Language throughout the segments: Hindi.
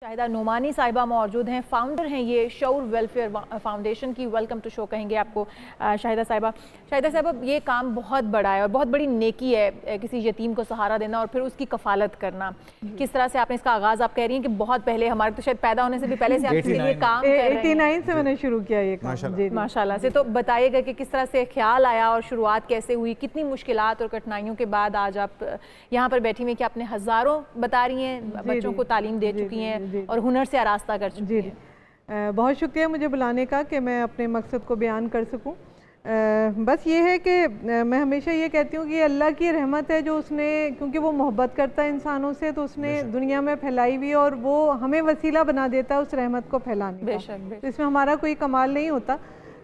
शाहिदा नोमानी साहिबा मौजूद हैं, फाउंडर हैं ये शऊर वेलफेयर फाउंडेशन की। वेलकम टू शो कहेंगे आपको शाहिदा साहिबा। शाहिदा साहिबा, ये काम बहुत बड़ा है और बहुत बड़ी नेकी है किसी यतीम को सहारा देना और फिर उसकी कफालत करना। किस तरह से आपने इसका आगाज़, आप कह रही हैं कि बहुत पहले, हमारे तो शायद पैदा होने से भी पहले से आप ये काम कर रहे हैं। 89 से मैंने शुरू किया ये काम। माशाल्लाह से। तो बताइएगा कि किस तरह से ख्याल आया और शुरुआत कैसे हुई, कितनी मुश्किलात और कठिनाइयों के बाद आज आप यहाँ पर बैठी हुई कि आपने हज़ारों बता रही हैं बच्चों को तालीम दे चुकी हैं और हुनर से आरास्ता कर चुकी हैं। बहुत शुक्रिया मुझे बुलाने का कि मैं अपने मकसद को बयान कर सकूं। बस ये है कि मैं हमेशा ये कहती हूँ कि अल्लाह की रहमत है जो उसने, क्योंकि वो मोहब्बत करता है इंसानों से, तो उसने दुनिया में फैलाई हुई और वो हमें वसीला बना देता है उस रहमत को फैलाने का। तो इसमें हमारा कोई कमाल नहीं होता।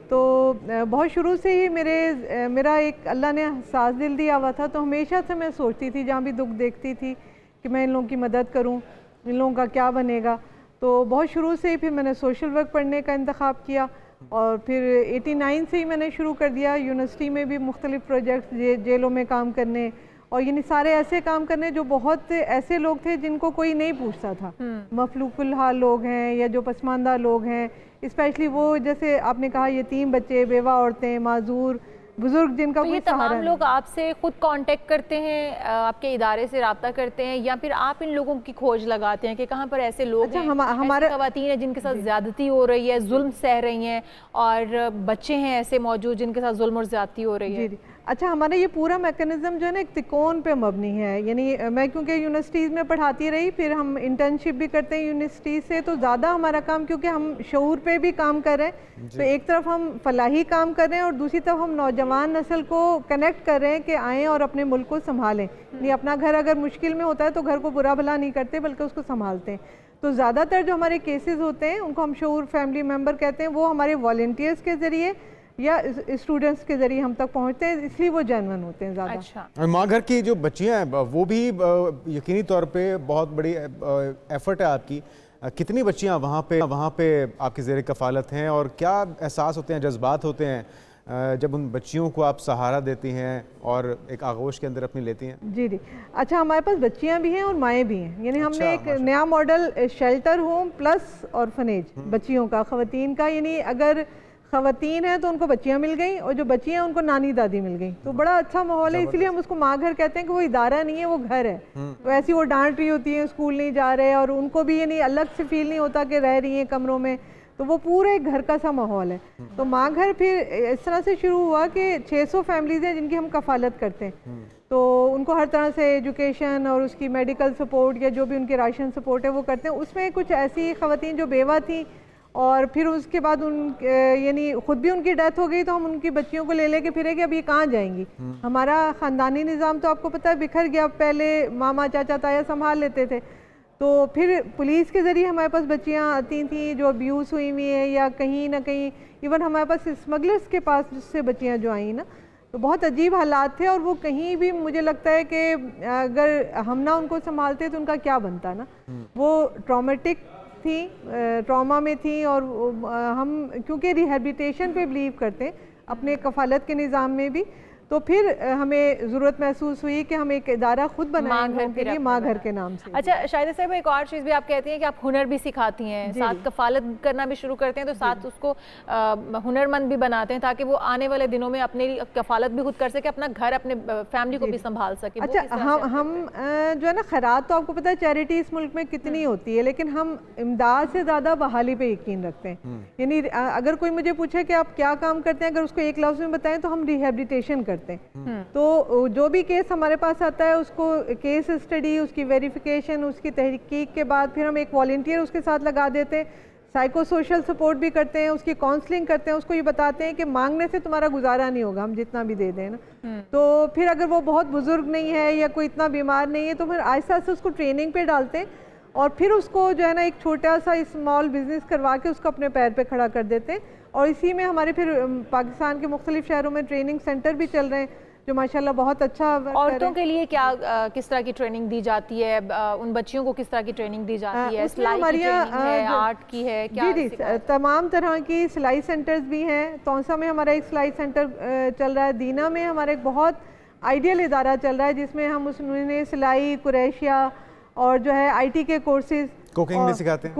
तो बहुत शुरू से ही मेरा एक अल्लाह ने साज दिल दिया हुआ था। तो हमेशा से मैं सोचती थी, जहाँ भी दुख देखती थी, कि मैं इन लोगों की मदद करूँ, इन लोगों का क्या बनेगा। तो बहुत शुरू से ही फिर मैंने सोशल वर्क पढ़ने का इंतखाब किया और फिर 89 से ही मैंने शुरू कर दिया यूनिवर्सिटी में भी मुख्तलिफ प्रोजेक्ट्स, जेलों में काम करने और यानी सारे ऐसे काम करने जो बहुत ऐसे लोग थे जिनको कोई नहीं पूछता था। मफलूकुल हाल लोग हैं या जो पसमानदा लोग हैं, स्पेशली वो जैसे आपने कहा यतीम बच्चे, बेवा औरतें, माजूर बुजुर्ग जिनका तो ये तमाम लोग आपसे खुद कांटेक्ट करते हैं, आपके इदारे से रब्ता करते हैं, या फिर आप इन लोगों की खोज लगाते हैं कि कहाँ पर ऐसे लोग हैं, हमारे ख़वातीन हैं जिनके साथ ज़्यादती हो रही है, जुल्म सह रही हैं, और बच्चे हैं ऐसे मौजूद जिनके साथ जुल्म और ज़्यादती हो रही है। अच्छा, हमारा ये पूरा मैकेनिज़्म जो है ना एक तिकोन पे मबनी है। यानी मैं क्योंकि यूनिवर्सिटीज़ में पढ़ाती रही, फिर हम इंटर्नशिप भी करते हैं यूनिवर्सिटीज़ से, तो ज़्यादा हमारा काम, क्योंकि हम शऊर पे भी काम कर रहे हैं, तो एक तरफ हम फलाही काम कर रहे हैं और दूसरी तरफ हम नौजवान नस्ल को कनेक्ट कर रहे हैं कि आएँ और अपने मुल्क को संभालें। यानी अपना घर अगर मुश्किल में होता है तो घर को बुरा भला नहीं करते बल्कि उसको संभालते हैं। तो ज़्यादातर जो हमारे केसेस होते हैं उनको हम शऊर फैमिली मेम्बर कहते हैं, वो हमारे वॉलंटियर्स के ज़रिए या स्टूडेंट्स के जरिए हम तक पहुंचते हैं, इसलिए वो जेन्युइन होते हैं ज़्यादा। अच्छा। माँ घर की जो बच्चियां हैं वो भी यकीनी तौर पे बहुत बड़ी एफर्ट है आपकी। कितनी बच्चियां वहाँ पे आपकी ज़ेर कफ़ालत हैं और क्या एहसास होते हैं, जज्बात होते हैं जब उन बच्चियों को आप सहारा देती हैं और एक आगोश के अंदर अपनी लेती हैं? जी जी। अच्छा, हमारे पास बच्चियां भी हैं और माएँ भी हैं। यानी हमने एक नया model shelter home plus orphanage बच्चियों का, ख़वातीन का। यानी अगर ख़वातीन हैं तो उनको बच्चियां मिल गई और जो बच्चियां हैं उनको नानी दादी मिल गई। तो बड़ा अच्छा माहौल है, इसलिए हम उसको माँ घर कहते हैं कि वो इदारा नहीं है, वो घर है। तो ऐसी वो डांट रही होती है, स्कूल नहीं जा रहे, और उनको भी यानी अलग से फील नहीं होता कि रह रही हैं कमरों में। तो वो पूरे घर का सा माहौल है। तो माँ घर फिर इस तरह से शुरू हुआ कि 600 फैमिलीज़ हैं जिनकी हम कफ़ालत करते हैं। तो उनको हर तरह से एजुकेशन और उसकी मेडिकल सपोर्ट या जो भी उनके राशन सपोर्ट है वो करते हैं। उसमें कुछ ऐसी ख़वातीन जो बेवा थी और फिर उसके बाद यानी खुद भी उनकी डेथ हो गई, तो हम उनकी बच्चियों को ले लेके फिरे कि अब ये कहाँ जाएंगी। हमारा ख़ानदानी निज़ाम तो आपको पता है बिखर गया। पहले मामा चाचा ताया संभाल लेते थे, तो फिर पुलिस के ज़रिए हमारे पास बच्चियाँ आती थी जो अब्यूज़ हुई हुई हैं, या कहीं ना कहीं इवन हमारे पास स्मगलर्स के पास जिससे बच्चियाँ जो आई ना, तो बहुत अजीब हालात थे। और वो कहीं भी, मुझे लगता है कि अगर हम ना उनको संभालते तो उनका क्या बनता ना। वो ट्रॉमेटिक थी, ट्रॉमा में थी, और हम क्योंकि रिहैबिलिटेशन पे बिलीव करते हैं अपने कफ़ालत के निज़ाम में भी, तो फिर हमें ज़रूरत महसूस हुई कि हम एक इदारा खुद बनाएं माँ घर के नाम से। अच्छा शाहिदा साहब, एक और चीज़ भी आप कहती हैं कि आप हुनर भी सिखाती हैं, साथ कफ़ालत करना भी शुरू करते हैं, तो साथ उसको हुनरमंद भी बनाते हैं ताकि वो आने वाले दिनों में अपनी कफ़ालत भी खुद कर सके, अपना घर, अपने फैमिली को भी संभाल सके। अच्छा, हम जो है ना, खैरात तो आपको पता है चैरिटी इस मुल्क में कितनी होती है, लेकिन हम इमदाद से ज़्यादा बहाली पे यकीन रखते हैं। यानी अगर कोई मुझे पूछे कि आप क्या काम करते हैं, अगर उसको एक लफ्ज़ में बताएं तो हम रिहैबिलिटेशन करते हैं। तो जो भी केस हमारे पास आता है उसको केस स्टडी, उसकी वेरिफिकेशन, उसकी तहकीक के बाद फिर हम एक वॉलंटियर उसके साथ लगा देते हैं, साइको सोशल सपोर्ट भी करते हैं, उसकी काउंसलिंग करते हैं, उसको ये बताते हैं कि मांगने से तुम्हारा गुजारा नहीं होगा, हम जितना भी दे दें ना। तो फिर अगर वो बहुत बुजुर्ग नहीं है या कोई इतना बीमार नहीं है तो फिर आहिस्ता आहिस्ता उसको ट्रेनिंग पे डालते हैं और फिर उसको जो है ना एक छोटा सा स्मॉल बिजनेस करवा के उसको अपने पैर पे खड़ा कर देते हैं। और इसी में हमारे फिर पाकिस्तान के मुख्तलिफ शहरों में ट्रेनिंग सेंटर भी चल रहे हैं जो माशाल्लाह बहुत अच्छा। औरतों के लिए क्या किस तरह की ट्रेनिंग दी जाती है, उन बच्चियों को किस तरह की ट्रेनिंग दी जाती है? सिलाई की ट्रेनिंग है, आर्ट की है, क्या? जी, तमाम तरह की सिलाई सेंटर्स भी हैं। तौसा में हमारा एक सिलाई सेंटर चल रहा है, दीना में हमारा एक बहुत आइडियल इदारा चल रहा है जिसमें हम उसमें सिलाई, कुरैशिया और जो है IT के कोर्सेज कुकिंग भी सिखाते हैं?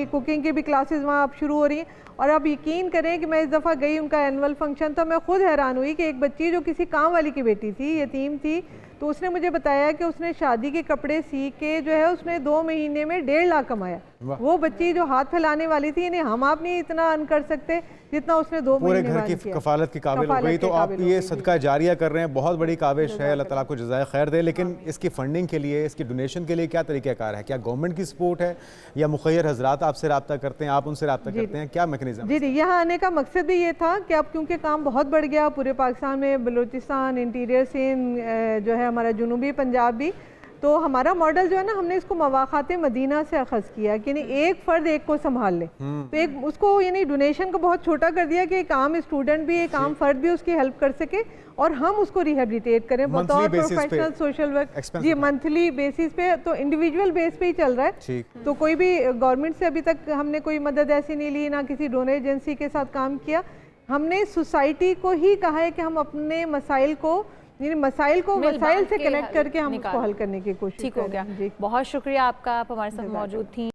कुकिंग की भी क्लासेस वहाँ अब शुरू हो रही हैं। और आप यकीन करें कि मैं इस दफ़ा गई, उनका एनुअल फंक्शन था, मैं खुद हैरान हुई कि एक बच्ची जो किसी काम वाली की बेटी थी, यतीम थी, तो उसने मुझे बताया कि उसने शादी के कपड़े सी के जो है उसने 2 महीने में 1.5 लाख कमाया। वो बच्ची जो हाथ फैलाने वाली थी, यानी हम आप नहीं इतना अर्न कर सकते जितना उसने 2 पूरे महीने घर की कफालत की काबिल हो गई। तो आप ये सदका जारिया कर रहे हैं, बहुत बड़ी काविश है, अल्लाह ताला आपको जज़ाए खैर दे। लेकिन इसकी फंडिंग के लिए, इसकी डोनेशन के लिए क्या तरीक़ाकार है? क्या गवर्नमेंट की सपोर्ट है या मुखय्यर हजरात आपसे रब्ता करते हैं, आप उनसे रब्ता करते हैं, क्या मैकेनिज्म? जी, यहाँ आने का मकसद भी ये था कि अब क्योंकि काम बहुत बढ़ गया पूरे पाकिस्तान में, बलूचिस्तान, इंटीरियर सिंध, जो है हमारा जनूबी पंजाब भी, तो हमारा मॉडल जो है ना, हमने इसको मवाक़ात मदीना से अखज़ किया कि यानी एक फ़र्द एक को संभाल ले। तो एक उसको यानी डोनेशन को बहुत छोटा कर दिया कि एक आम स्टूडेंट भी, एक आम फ़र्द भी उसकी हेल्प कर सके और हम उसको रिहेबिलिटेट करें बतौर प्रोफेशनल सोशल वर्क। जी, मंथली बेसिस पे, तो इंडिविजुअल बेस पे ही चल रहा है। तो कोई भी गवर्नमेंट से अभी तक हमने कोई मदद ऐसी नहीं ली, ना किसी डोनर एजेंसी के साथ काम किया। हमने सोसाइटी को ही कहा है कि हम अपने मसाइल से कनेक्ट करके हम उसको हल करने की कोशिश ठीक हो गया। बहुत शुक्रिया आपका, आप हमारे साथ मौजूद थी।